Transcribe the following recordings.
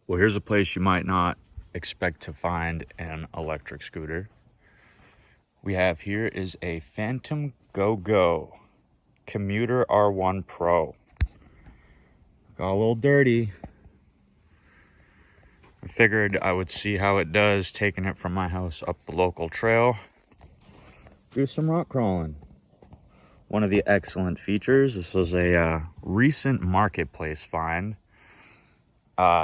Well, here's a place you might not expect to find an electric scooter. We have here is a PhantomGoGo Commuter R1 Pro. Got a little dirty. I figured I would see how it does taking it from my house up the local trail. Do some rock crawling. One of the excellent features, this was a recent marketplace find.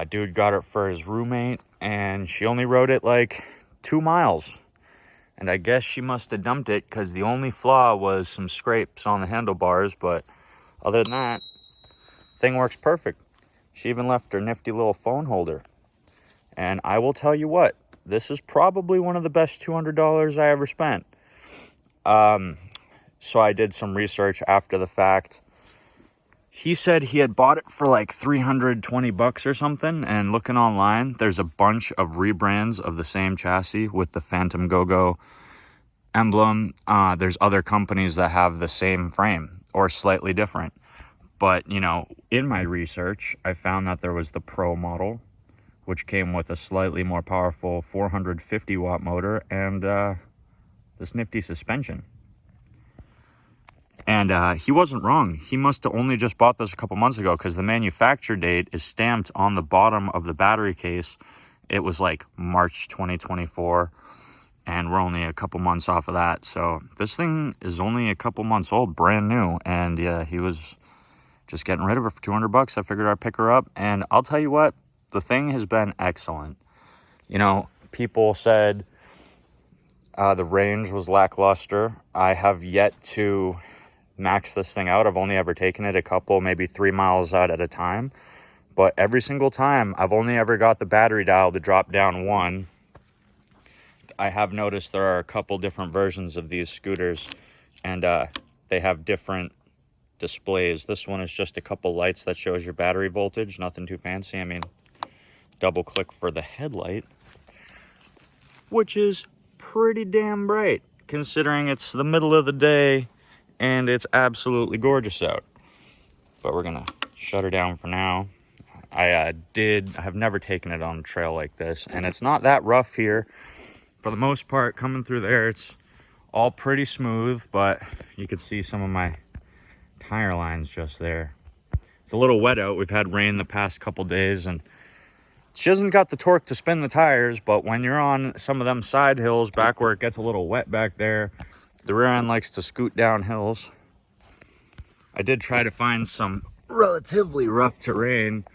Dude got it for his roommate and she only rode it like 2 miles. And I guess she must have dumped it because the only flaw was some scrapes on the handlebars. But other than that, thing works perfect. She even left her nifty little phone holder. And I will tell you what, this is probably one of the best $200 I ever spent. So I did some research after the fact. He said he had bought it for like $320 or something. And looking online, there's a bunch of rebrands of the same chassis with the PhantomGoGo emblem. There's other companies that have the same frame or slightly different. But, you know, in my research, I found that there was the Pro model, which came with a slightly more powerful 450 watt motor and this nifty suspension. And he wasn't wrong. He must have only just bought this a couple months ago because the manufacture date is stamped on the bottom of the battery case. It was like March 2024, and we're only a couple months off of that. So this thing is only a couple months old, brand new. And yeah, he was just getting rid of her for $200. I figured I'd pick her up. And I'll tell you what, the thing has been excellent. You know, people said the range was lackluster. I have yet to max this thing out. I've only ever taken it a couple, maybe 3 miles out at a time. But every single time, I've only ever got the battery dial to drop down 1. I have noticed there are a couple different versions of these scooters, and they have different displays. This one is just a couple lights that shows your battery voltage, nothing too fancy. I mean, double click for the headlight, which is pretty damn bright considering it's the middle of the day and it's absolutely gorgeous out. But we're gonna shut her down for now. I have never taken it on a trail like this, and it's not that rough here. For the most part, coming through there, it's all pretty smooth, but you can see some of my tire lines just there. It's a little wet out. We've had rain the past couple days, and she hasn't got the torque to spin the tires, but when you're on some of them side hills back where it gets a little wet back there, the rear end likes to scoot down hills. I did try to find some relatively rough terrain.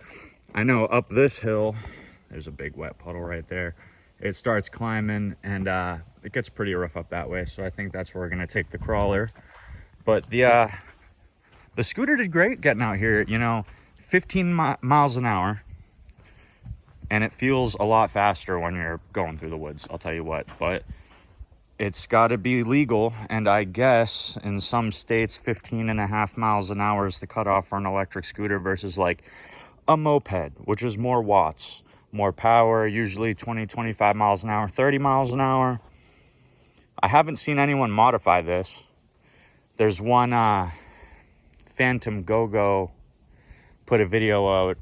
I know up this hill, there's a big wet puddle right there. It starts climbing and it gets pretty rough up that way. So I think that's where we're gonna take the crawler. But the scooter did great getting out here, you know, 15 miles an hour. And it feels a lot faster when you're going through the woods, I'll tell you what. But it's got to be legal, and I guess in some states 15.5 miles an hour is the cutoff for an electric scooter versus like a moped, which is more watts, more power, usually 20-25 miles an hour, 30 miles an hour. I haven't seen anyone modify this. There's one PhantomGoGo put a video out,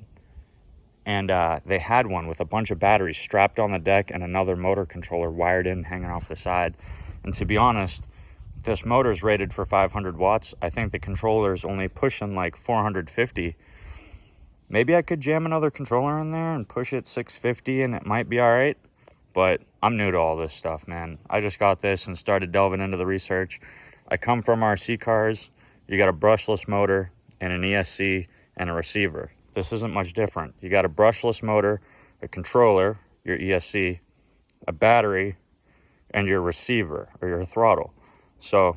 and they had one with a bunch of batteries strapped on the deck and another motor controller wired in, hanging off the side. And to be honest, this motor is rated for 500 watts. I think the controller is only pushing like 450. Maybe I could jam another controller in there and push it 650 and it might be all right. But I'm new to all this stuff, man. I just got this and started delving into the research. I come from RC cars. You got a brushless motor and an ESC and a receiver. This isn't much different. You got a brushless motor, a controller, your ESC, a battery, and your receiver or your throttle. So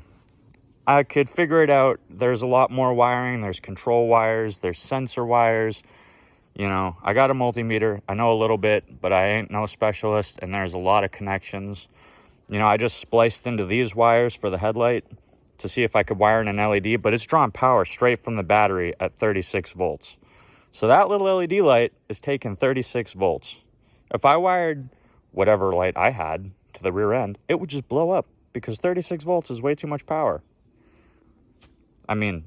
I could figure it out. There's a lot more wiring. There's control wires. There's sensor wires. You know, I got a multimeter. I know a little bit, but I ain't no specialist, and there's a lot of connections. You know, I just spliced into these wires for the headlight to see if I could wire in an LED, but it's drawing power straight from the battery at 36 volts. So that little LED light is taking 36 volts. If I wired whatever light I had to the rear end, it would just blow up because 36 volts is way too much power. I mean,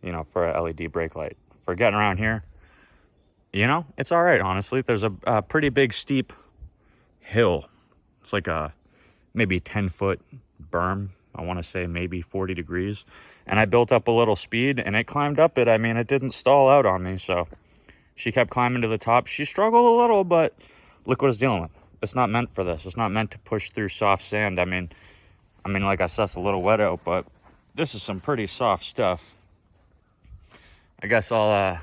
you know, for a LED brake light. For getting around here, you know, it's all right, honestly. There's a pretty big steep hill. It's like a maybe 10-foot berm. I want to say maybe 40 degrees. And I built up a little speed and it climbed up it. I mean, it didn't stall out on me. So she kept climbing to the top. She struggled a little, but look what it's dealing with. It's not meant for this. It's not meant to push through soft sand. I mean, like I said, it's a little wet out, but this is some pretty soft stuff. I guess I'll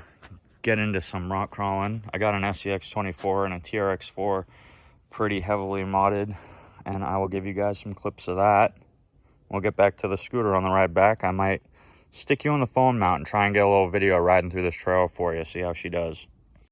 get into some rock crawling. I got an SCX24 and a TRX4 pretty heavily modded, and I will give you guys some clips of that. We'll get back to the scooter on the ride back. I might stick you on the phone mount and try and get a little video riding through this trail for you, see how she does.